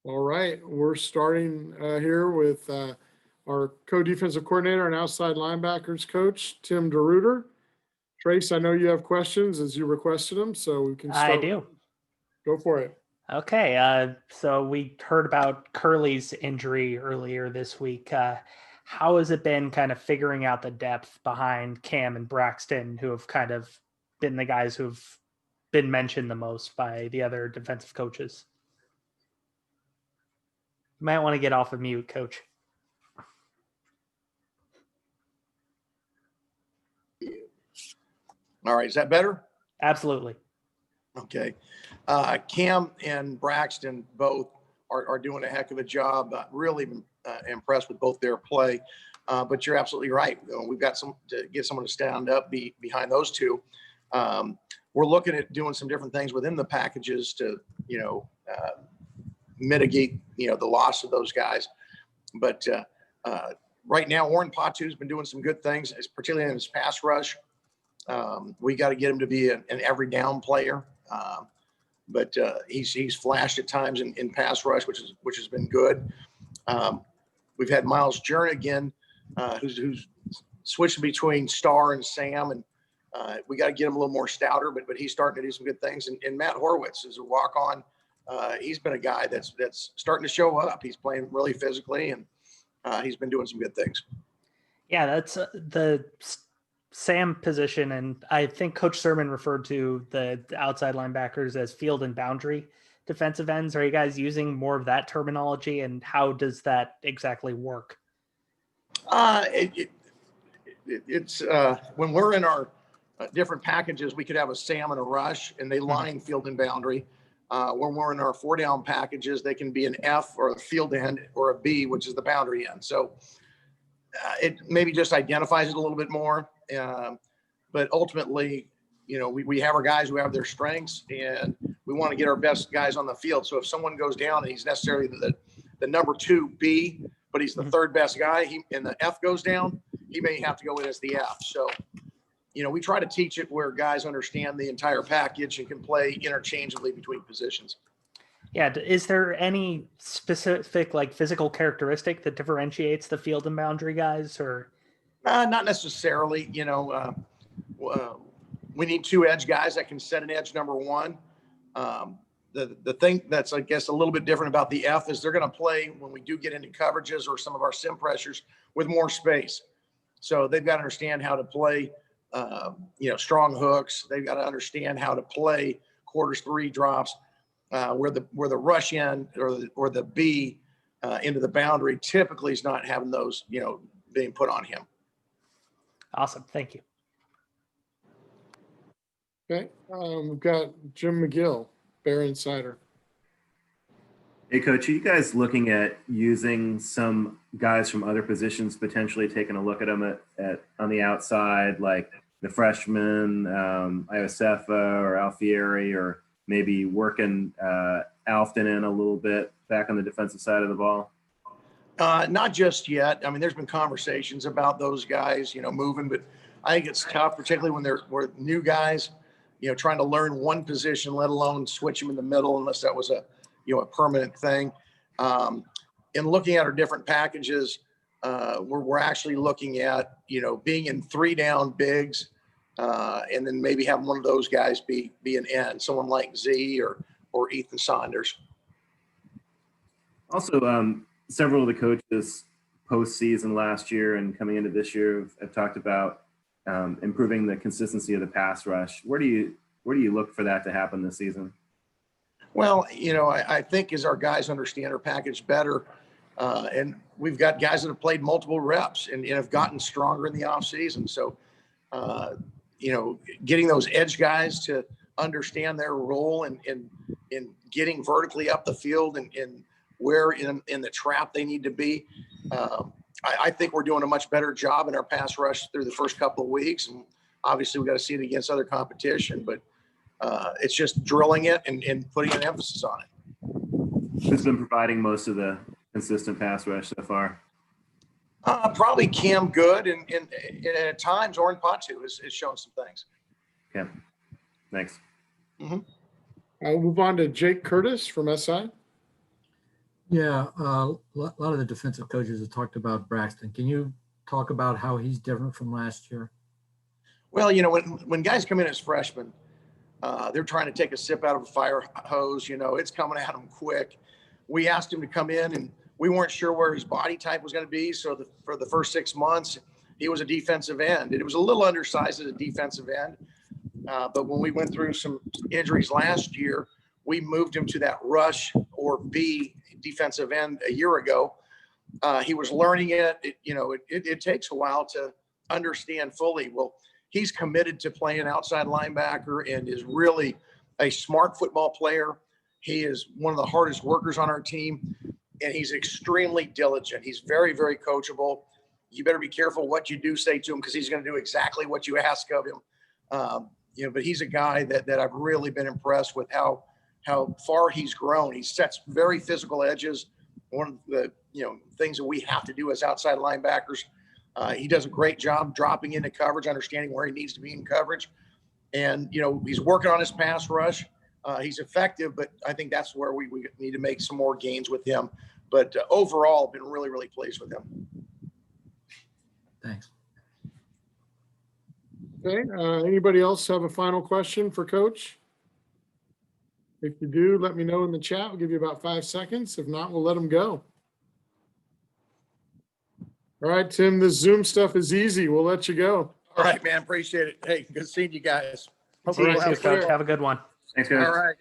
All right, we're starting here with our co-defensive coordinator and outside linebackers coach, Tim DeRuyter. Trace, I know you have questions as you requested them, so we can start. I do. Go for it. Okay, so we heard about Curley's injury earlier this week. How has it been kind of figuring out the depth behind Cam and Braxton, who have kind of been the guys who've been mentioned the most by the other defensive coaches? You might want to get off of mute, Coach. All right, is that better? Absolutely. Okay. Cam and Braxton both are doing a heck of a job. Really impressed with both their play. But you're absolutely right. We've got to get someone to stand up behind those two. We're looking at doing some different things within the packages to, mitigate, the loss of those guys. But right now, Warren Patu's been doing some good things, particularly in his pass rush. We got to get him to be an every down player. But he's flashed at times in pass rush, which has been good. We've had Miles Jernigan, who's switching between Star and Sam, and we got to get him a little more stouter. But he's starting to do some good things. And Matt Horwitz is a walk on. He's been a guy that's starting to show up. He's playing really physically, and he's been doing some good things. Yeah, that's the Sam position, and I think Coach Sermon referred to the outside linebackers as field and boundary defensive ends. Are you guys using more of that terminology, and how does that exactly work? It's when we're in our different packages, we could have a Sam and a rush, and they line field and boundary. When we're in our 4-down packages, they can be an F or a field end or a B, which is the boundary end. So it maybe just identifies it a little bit more. But ultimately, we have our guys who have their strengths, and we want to get our best guys on the field. So if someone goes down and he's necessarily the number 2B, but he's the third best guy, and the F goes down, he may have to go in as the F. So, we try to teach it where guys understand the entire package and can play interchangeably between positions. Yeah. Is there any specific physical characteristic that differentiates the field and boundary guys, or? Not necessarily. We need 2 edge guys that can set an edge number 1. The thing that's, I guess, a little bit different about the F is they're going to play when we do get into coverages or some of our sim pressures with more space. So they've got to understand how to play, strong hooks. They've got to understand how to play quarters 3 drops, where the rush end or the B into the boundary typically is not having those, being put on him. Awesome. Thank you. Okay, we've got Jim McGill, Bear Insider. Hey, Coach, are you guys looking at using some guys from other positions, potentially taking a look at them on the outside, like the freshman, Iosefa or Alfieri, or maybe working Alfton in a little bit back on the defensive side of the ball? Not just yet. I mean, there's been conversations about those guys, moving, but I think it's tough, particularly when we're new guys, trying to learn one position, let alone switch them in the middle, unless that was a permanent thing. In looking at our different packages, we're actually looking at, being in 3-down bigs, and then maybe having one of those guys be an end, someone like Z or Ethan Saunders. Also, several of the coaches postseason last year and coming into this year have talked about improving the consistency of the pass rush. Where do you look for that to happen this season? Well, I think as our guys understand our package better, and we've got guys that have played multiple reps and have gotten stronger in the off season. So, getting those edge guys to understand their role and getting vertically up the field and where in the trap they need to be. I think we're doing a much better job in our pass rush through the first couple of weeks. And obviously we got to see it against other competition, but it's just drilling it and putting an emphasis on it. Who's been providing most of the consistent pass rush so far? Probably Cam Good, and at times Oren Patu has shown some things. Okay, thanks. I'll move on to Jake Curtis from SI. Yeah, a lot of the defensive coaches have talked about Braxton. Can you talk about how he's different from last year? Well, when guys come in as freshmen, they're trying to take a sip out of a fire hose. It's coming at them quick. We asked him to come in, and we weren't sure where his body type was going to be. So for the first 6 months, he was a defensive end. It was a little undersized as a defensive end. But when we went through some injuries last year, we moved him to that rush or B defensive end a year ago. He was learning it. It takes a while to understand fully. Well, he's committed to playing outside linebacker and is really a smart football player. He is one of the hardest workers on our team, and he's extremely diligent. He's very, very coachable. You better be careful what you do say to him because he's going to do exactly what you ask of him. But he's a guy that I've really been impressed with how far he's grown. He sets very physical edges. One of the things that we have to do as outside linebackers. He does a great job dropping into coverage, understanding where he needs to be in coverage. And, he's working on his pass rush. He's effective, but I think that's where we need to make some more gains with him. But overall, been really, really pleased with him. Thanks. Okay, anybody else have a final question for Coach? If you do, let me know in the chat. We'll give you about 5 seconds. If not, we'll let him go. All right, Tim, this Zoom stuff is easy. We'll let you go. All right, man. Appreciate it. Hey, good seeing you guys. See you All right, too, take care. Coach. Have a good one. Thanks, guys. All right.